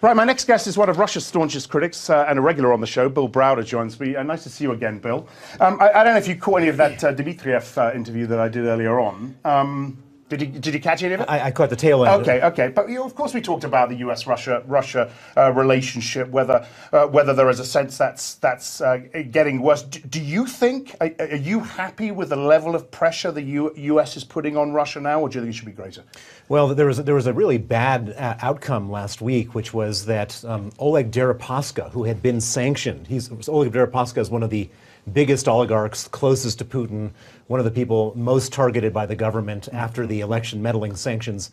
Right, my next guest is one of Russia's staunchest critics and a regular on the show. Bill Browder joins me. Nice to see you again, Bill. I don't know if you caught any of that Dmitriev interview that I did earlier on. Did you catch any of it? I caught the tail end. Okay. But of course, we talked about the U.S.-Russia relationship. Whether there is a sense that's getting worse. Do you think? Are you happy with the level of pressure the U.S. is putting on Russia now, or do you think it should be greater? Well, there was a really bad outcome last week, which was that Oleg Deripaska, who had been sanctioned, Oleg Deripaska is one of the biggest oligarchs, closest to Putin, one of the people most targeted by the government after the election meddling sanctions.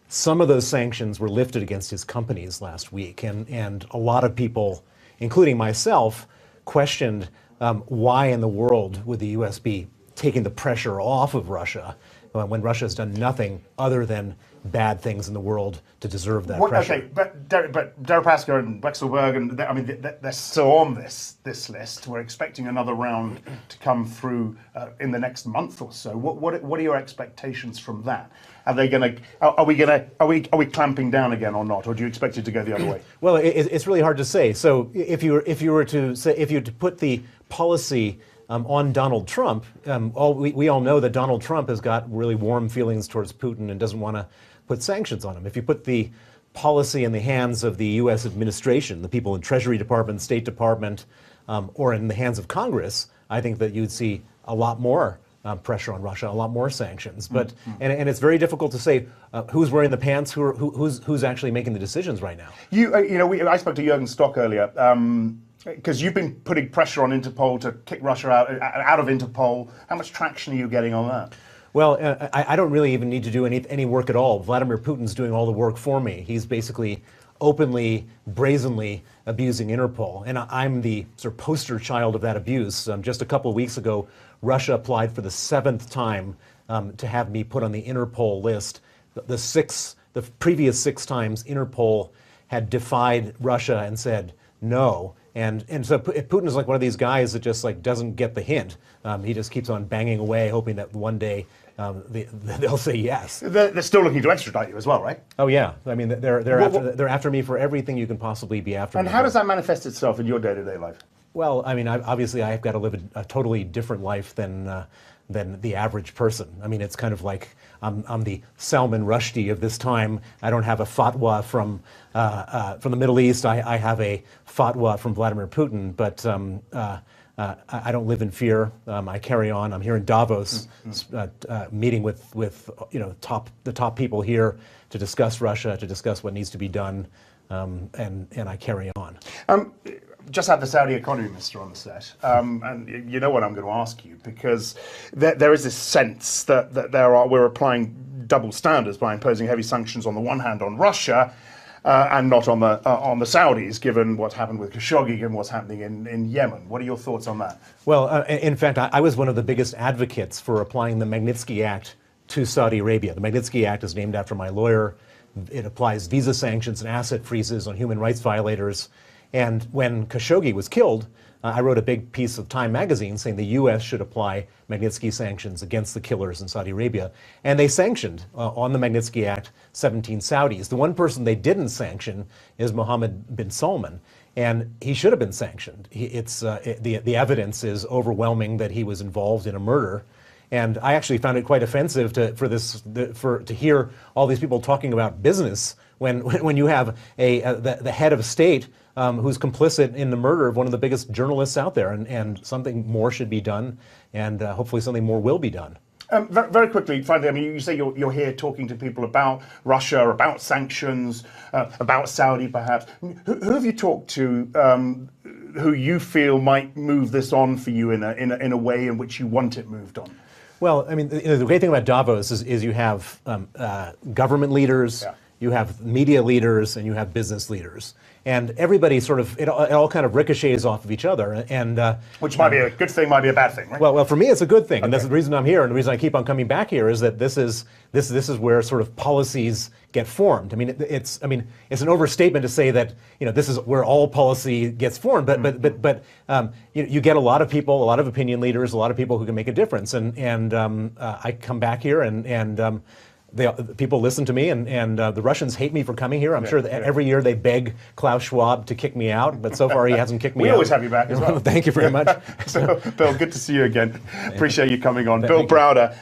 Some of those sanctions were lifted against his companies last week, and a lot of people, including myself, questioned why in the world would the U.S. be taking the pressure off of Russia when Russia has done nothing other than bad things in the world to deserve that pressure. Okay, but Deripaska and Wexelberg, and they're still on this list. We're expecting another round to come through in the next month or so. What are your expectations from that? Are we clamping down again or not, or do you expect it to go the other way? Well, it's really hard to say. So if you were to put the policy on Donald Trump, we all know that Donald Trump has got really warm feelings towards Putin and doesn't want to put sanctions on him. If you put the policy in the hands of the U.S. administration, the people in Treasury Department, State Department, or in the hands of Congress, I think that you'd see a lot more pressure on Russia, a lot more sanctions. But and it's very difficult to say who's wearing the pants, who's actually making the decisions right now. I spoke to Jürgen Stock earlier. Because you've been putting pressure on Interpol to kick Russia out of Interpol. How much traction are you getting on that? Well, I don't really even need to do any work at all. Vladimir Putin's doing all the work for me. He's basically openly, brazenly abusing Interpol. And I'm the sort of poster child of that abuse. Just a couple of weeks ago, Russia applied for the 7th time to have me put on the Interpol list. The previous 6 times, Interpol had defied Russia and said no. And so Putin is like one of these guys that just doesn't get the hint. He just keeps on banging away, hoping that one day they'll say yes. They're still looking to extradite you as well, right? Oh yeah, I mean they're after me for everything you can possibly be after. And how does that manifest itself in your day-to-day life? Well, I mean, obviously I've got to live a totally different life than the average person. I mean, it's kind of like I'm the Salman Rushdie of this time. I don't have a fatwa from the Middle East. I have a fatwa from Vladimir Putin, but I don't live in fear. I carry on. I'm here in Davos, meeting with the top people here to discuss Russia, to discuss what needs to be done, and I carry on. Just had the Saudi economy minister on the set, and you know what I'm going to ask you, because there is this sense that we're applying double standards by imposing heavy sanctions on the one hand on Russia, and not on the Saudis, given what's happened with Khashoggi, given what's happening in Yemen. What are your thoughts on that? Well, in fact, I was one of the biggest advocates for applying the Magnitsky Act to Saudi Arabia. The Magnitsky Act is named after my lawyer. It applies visa sanctions and asset freezes on human rights violators. And when Khashoggi was killed, I wrote a big piece of Time magazine saying the U.S. should apply Magnitsky sanctions against the killers in Saudi Arabia. And they sanctioned, on the Magnitsky Act, 17 Saudis. The one person they didn't sanction is Mohammed bin Salman. And he should have been sanctioned. The evidence is overwhelming that he was involved in a murder. And I actually found it quite offensive to hear all these people talking about business when you have the head of state who's complicit in the murder of one of the biggest journalists out there, and something more should be done, and hopefully something more will be done. Very quickly, finally, I mean, you say you're here talking to people about Russia, about sanctions, about Saudi, perhaps. Who have you talked to who you feel might move this on for you in a way in which you want it moved on? Well, I mean, the great thing about Davos is you have government leaders, you have media leaders, and you have business leaders. And everybody sort of, it all kind of ricochets off of each other. And which might be a good thing, might be a bad thing, right? Well, for me, it's a good thing. Okay. And that's the reason I'm here. And the reason I keep on coming back here is that this is where sort of policies get formed. I mean, it's an overstatement to say that, this is where all policy gets formed. But you get a lot of people, a lot of opinion leaders, a lot of people who can make a difference. And I come back here and people listen to me, and the Russians hate me for coming here. I'm sure that every year they beg Klaus Schwab to kick me out, but so far he hasn't kicked me out. We always have you back as well. Thank you very much. So, Bill, good to see you again. Appreciate you coming on. Bill Browder.